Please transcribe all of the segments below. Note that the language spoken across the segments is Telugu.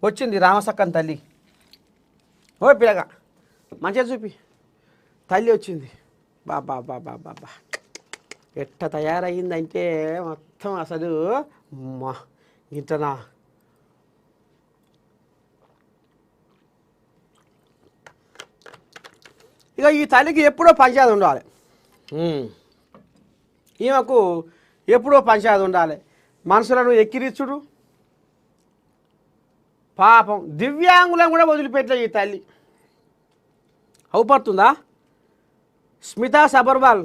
వచ్చింది రామసక్కన్ తల్లి. ఓ పిల్లగా మంచిగా చూపి, తల్లి వచ్చింది. బాబా బాబా బాబా ఎట్ట తయారయ్యిందంటే మొత్తం అసలు ఇంటనా. ఇక ఈ తల్లికి ఎప్పుడో పంచాయతీ ఉండాలి, ఈమెకు ఎప్పుడో పంచాయతీ ఉండాలి. మనుషులను ఎక్కిరిచ్చుడు, పాపం దివ్యాంగులను కూడా వదిలిపెట్టలే ఈ తల్లి. అవుపడుతుందా? స్మితా సబర్వాల్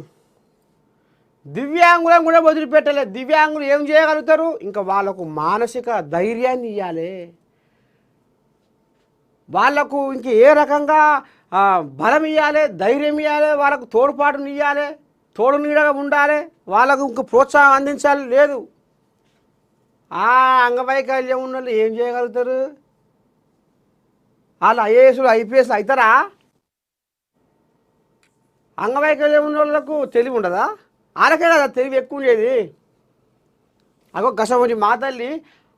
దివ్యాంగులను కూడా వదిలిపెట్టలే. దివ్యాంగులు ఏం చేయగలుగుతారు? ఇంకా వాళ్ళకు మానసిక ధైర్యాన్ని ఇవ్వాలి, వాళ్లకు ఇంక ఏ రకంగా బలం ఇవ్వాలి, ధైర్యం ఇవ్వాలి, వాళ్ళకు తోడ్పాటుని ఇవ్వాలి, తోడు నీడగా ఉండాలి, వాళ్ళకు ఇంక ప్రోత్సాహం అందించాలి. లేదు, ఆ అంగవైకల్యం ఉన్న వాళ్ళు ఏం చేయగలుగుతారు? వాళ్ళు ఐఏఎస్లు ఐపీఎస్లు అవుతారా? అంగవైకల్యం ఉన్న వాళ్ళకు తెలివి ఉండదా? వాళ్ళకే కదా తెలివి ఎక్కువ ఉండేది. అగో గసవంటి మా తల్లి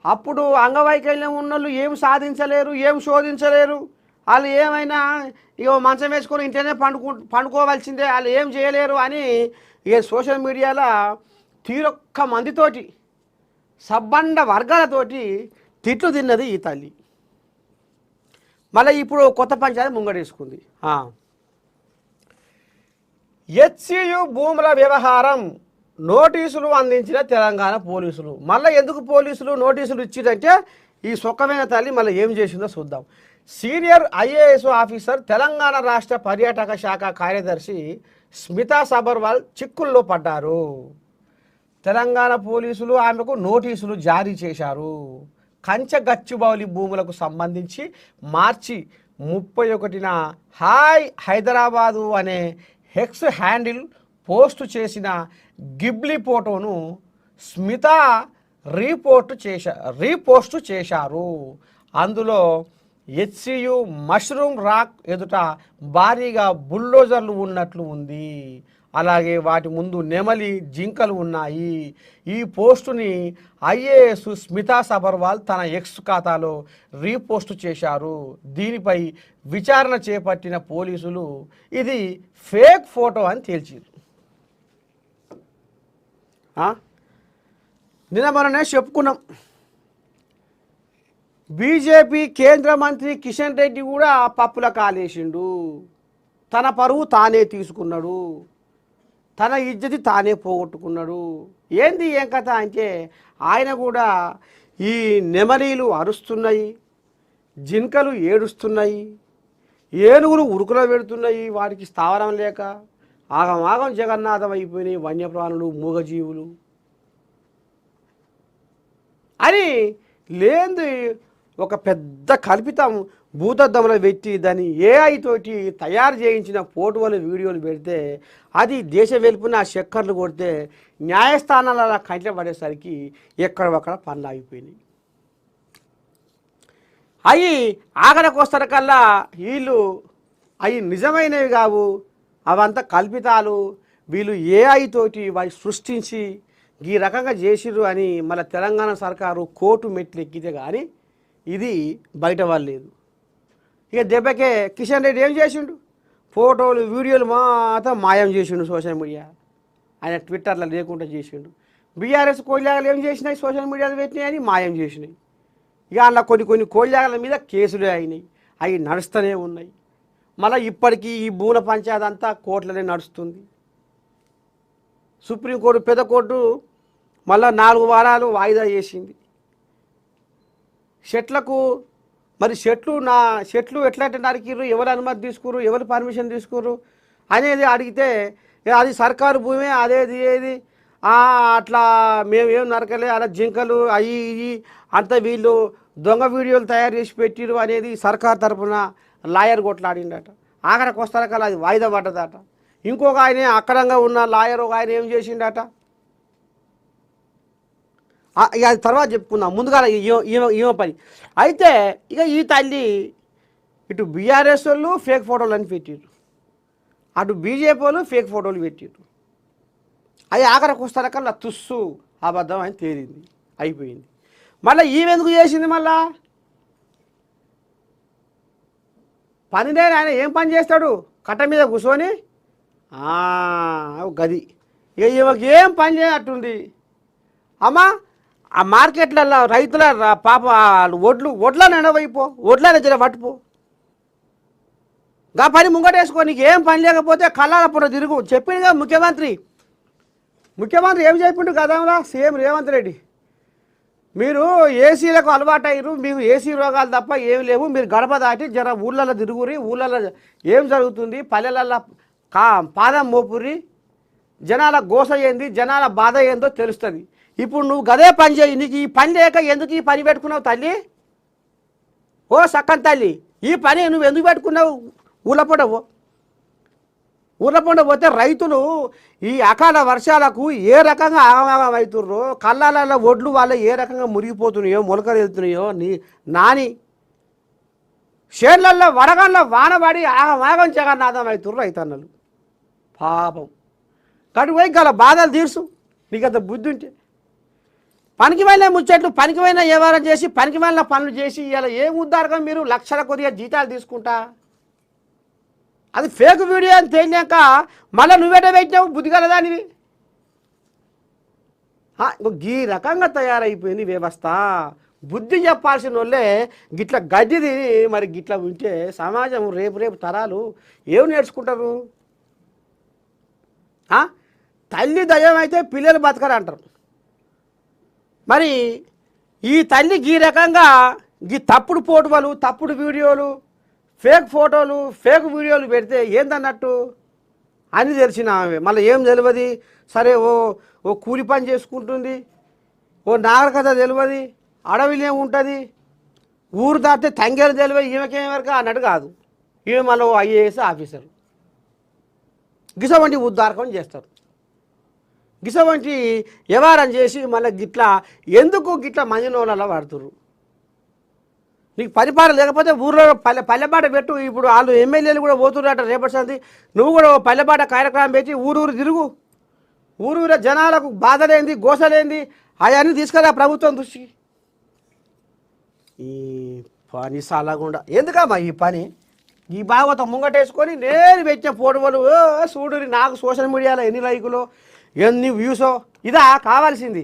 అప్పుడు అంగవైకల్యం ఉన్నోళ్ళు ఏం సాధించలేరు, ఏం శోధించలేరు. వాళ్ళు ఏమైనా ఇక మంచం వేసుకొని ఇంట్లోనే పండుకోవాల్సిందే, వాళ్ళు ఏం చేయలేరు అని ఇక సోషల్ మీడియాలో తీరొక్క మందితోటి సబ్బండ వర్గాలతోటి తిట్లు తిన్నది ఈ తల్లి. మళ్ళీ ఇప్పుడు కొత్త పంచాయతీ ముంగడేసుకుంది. హెచ్సియు భూముల వ్యవహారం నోటీసులు అందించిన తెలంగాణ పోలీసులు. మళ్ళీ ఎందుకు పోలీసులు నోటీసులు ఇచ్చిందంటే ఈ సొక్కమైన తల్లి మళ్ళీ ఏం చేసిందో చూద్దాం. సీనియర్ ఐఏఎస్ ఆఫీసర్ తెలంగాణ రాష్ట్ర పర్యాటక శాఖ కార్యదర్శి స్మితా సబర్వాల్ చిక్కుల్లో పడ్డారు. తెలంగాణ పోలీసులు ఆమెకు నోటీసులు జారీ చేశారు. కంచగచ్చిబౌలి భూములకు సంబంధించి మార్చి 31న హాయ్ హైదరాబాదు అనే హెక్స్ హ్యాండిల్ పోస్టు చేసిన గిబ్లీ ఫోటోను స్మిత రీపోస్టు చేశారు. అందులో హెచ్సియు మష్రూమ్ రాక్ ఎదుట భారీగా బుల్డోజర్లు ఉన్నట్లు ఉంది. అలాగే వాటి ముందు నెమలి, జింకలు ఉన్నాయి. ఈ పోస్టుని ఐఏఎస్ స్మితా సబర్వాల్ తన ఎక్స్ ఖాతాలో రీపోస్టు చేశారు. దీనిపై విచారణ చేపట్టిన పోలీసులు ఇది ఫేక్ ఫోటో అని తేల్చారు. నిన్న మననే చెప్పుకున్నాం, బీజేపీ కేంద్ర మంత్రి కిషన్ రెడ్డి కూడా పప్పుల కాలేసిండు. తన పరువు తానే తీసుకున్నాడు, తన ఇజ్జతి తానే పోగొట్టుకున్నాడు. ఏంది ఏం కథ అంటే ఆయన కూడా ఈ నెమలీలు అరుస్తున్నాయి, జింకలు ఏడుస్తున్నాయి, ఏనుగులు ఉరుకులో పెడుతున్నాయి, వాటికి స్థావరం లేక ఆగమాగం జగన్నాథం అయిపోయినాయి వన్యప్రాణులు, మూగజీవులు అని లేంది ఒక పెద్ద కల్పితం భూతద్దంలో పెట్టి దాన్ని ఏఐ తోటి తయారు చేయించిన ఫోటోలు, వీడియోలు పెడితే అది దేశ వెలుపున చక్కర్లు కొడితే న్యాయస్థానాల కంట్లో పడేసరికి ఎక్కడొక్కడ పనులు ఆగిపోయినాయి. అవి ఆఖరికి వస్తారకల్లా వీళ్ళు అవి నిజమైనవి కావు, అవంతా కల్పితాలు, వీళ్ళు ఏఐ తోటి వాటి సృష్టించి ఈ రకంగా చేసిర్రు అని మళ్ళీ తెలంగాణ సర్కారు కోర్టు మెట్లు ఎక్కితే కానీ ఇది బయట వాళ్ళు లేదు. ఇక దెబ్బకే కిషన్ రెడ్డి ఏం చేసిండు? ఫోటోలు, వీడియోలు మాత్రం మాయం చేసిండు సోషల్ మీడియా. ఆయన ట్విట్టర్లో లేకుండా చేసిండు. బీఆర్ఎస్ కోళ్ళాగలు ఏం చేసినాయి? సోషల్ మీడియాలో పెట్టినాయి అని మాయం చేసినాయి. ఇక అలా కొన్ని కోళ్ళాగల మీద కేసులే అయినాయి, అవి నడుస్తూనే ఉన్నాయి. మళ్ళీ ఇప్పటికీ ఈ భూల పంచాయతీ అంతా కోర్టులనే నడుస్తుంది. సుప్రీంకోర్టు పెద్ద కోర్టు మళ్ళీ 4 వారాలు వాయిదా చేసింది. చెట్లకు మరి చెట్లు ఎట్లయితే నరికిర్రు, ఎవరు అనుమతి తీసుకుర్రు, ఎవరు పర్మిషన్ తీసుకుర్రు అనేది అడిగితే అది సర్కారు భూమే, అదేది ఏది అట్లా మేమేం నరకలే, అలా జింకలు అవి ఇవి అంతా వీళ్ళు దొంగ వీడియోలు తయారు చేసి పెట్టిరు అనేది సర్కారు తరఫున లాయర్ కొట్లాడిండట. ఆఖరికి వస్తారకల్లా అది వాయిదా పడ్డదట. ఇంకొక ఆయన అక్కడంగా ఉన్న లాయర్ ఒక ఆయన ఏం చేసిండట, ఇక అది తర్వాత చెప్పుకుందాం, ముందుగా ఈమె పని. అయితే ఇక ఈ తల్లి ఇటు బీఆర్ఎస్ వాళ్ళు ఫేక్ ఫోటోలు అని పెట్టిర్రు, అటు బీజేపీ వాళ్ళు ఫేక్ ఫోటోలు పెట్టిర్రు. అవి ఆఖరికి వస్తారకల్లా తుస్సు అబద్ధం అని తేలింది, అయిపోయింది. మళ్ళీ ఈమె ఎందుకు చేసింది? మళ్ళా పని లేని ఆయన ఏం పని చేస్తాడు? కట్ట మీద కూర్చొని గది ఈమెకి ఏం పని చేయనట్టుంది. అమ్మా ఆ మార్కెట్లలో రైతుల పాప వడ్లను ఎండవైపో, వడ్లను జర పట్టుపో, గా పని ముంగటేసుకో. నీకు ఏం పని లేకపోతే కళ్ళాలప్పుడు తిరుగు. చెప్పిందిగా ముఖ్యమంత్రి ఏం చెప్పిండు గతంలో సీఎం రేవంత్ రెడ్డి, మీరు ఏసీలకు అలవాటు అయ్యారు, మీకు ఏసీ రోగాలు తప్ప ఏమి లేవు, మీరు గడప దాటి జర ఊళ్ళల్లో తిరుగురి, ఊళ్ళల్లో ఏం జరుగుతుంది పల్లెలల్లో పాదం మోపురి, జనాల గోస ఏంది, జనాల బాధ ఏందో తెలుస్తుంది. ఇప్పుడు నువ్వు గదే పని చేయి. నీకు ఈ పని లేక ఎందుకు ఈ పని పెట్టుకున్నావు తల్లి? ఓ సక్కని తల్లి, ఈ పని నువ్వు ఎందుకు పెట్టుకున్నావు? ఊళ్ళపొండ పోతే రైతులు ఈ అకాల వర్షాలకు ఏ రకంగా ఆగమాగం అవుతుర్రో, కళ్ళాలలో ఒడ్లు వాళ్ళు ఏ రకంగా మురిగిపోతున్నాయో, మొలకలు వెళ్తున్నాయో నాని షేర్లల్లో వడగండ్ల వానబడి ఆగమాగం జగన్నాథం అవుతుర్రు రైతన్నలు. పాపం కటు పోయి గల బాధలు తీర్చు. నీకంత బుద్ధి ఉంటే పనికి వెళ్ళిన ముచ్చట్లు, పనికి వెళ్ళిన వ్యవహారం చేసి, పనికి వెళ్ళిన పనులు చేసి ఇలా ఏం ఉద్దారకం మీరు లక్షల కొద్దిగా జీతాలు తీసుకుంటా? అది ఫేక్ వీడియో అని తేలినాక మళ్ళీ నువ్వేట పెట్టినావు బుద్ధి కలదానివి. ఈ రకంగా తయారైపోయింది వ్యవస్థ. బుద్ధి చెప్పాల్సిన వాళ్ళే గిట్ల గడ్డిది. మరి గిట్ల ఉంటే సమాజం రేపు తరాలు ఏం నేర్చుకుంటారు? తల్లి దయ్యం అయితే పిల్లలు బతకరు అంటారు. మరి ఈ తల్లి ఈ రకంగా ఈ తప్పుడు ఫోటోలు, తప్పుడు వీడియోలు, ఫేక్ ఫోటోలు, ఫేక్ వీడియోలు పెడితే ఏందన్నట్టు అని తెలిసిన ఆమె మళ్ళీ ఏం తెలియదు. సరే ఓ కూలి పని చేసుకుంటుంది, ఓ నాగరికత తెలియదు, అడవిలో ఏముంటుంది, ఊరు దాటితే తంగేలు తెలియదు, ఈమెకేం వరకు అన్నట్టు కాదు. ఈమె మళ్ళీ ఐఏఎస్ ఆఫీసర్ గిసవంటి ఉద్దారకం చేస్తారు. గిసవంటి వ్యవహారం చేసి మళ్ళీ గిట్లా ఎందుకు గిట్లా మందినోళ్ళలో పడుతుర్రు? నీకు పరిపాలన లేకపోతే ఊర్లో పల్లెపాట పెట్టు. ఇప్పుడు వాళ్ళు ఎమ్మెల్యేలు కూడా పోతున్నట్ట రేపటి సంది. నువ్వు కూడా పల్లెపాట కార్యక్రమం పెట్టి ఊరు తిరుగు. ఊరూర జనాలకు బాధలేంది, గోసలేంది అవన్నీ తీసుకురా ప్రభుత్వం దృష్టికి. ఈ పని సాలకుండా ఎందుకమ్మా ఈ పని? ఈ భాగవతం ముంగటేసుకొని నేను పెట్టిన ఫోటోలు చూడు, నాకు సోషల్ మీడియాలో ఎన్ని లైకులు, ఎన్ని వ్యూసో, ఇదా కావాల్సింది?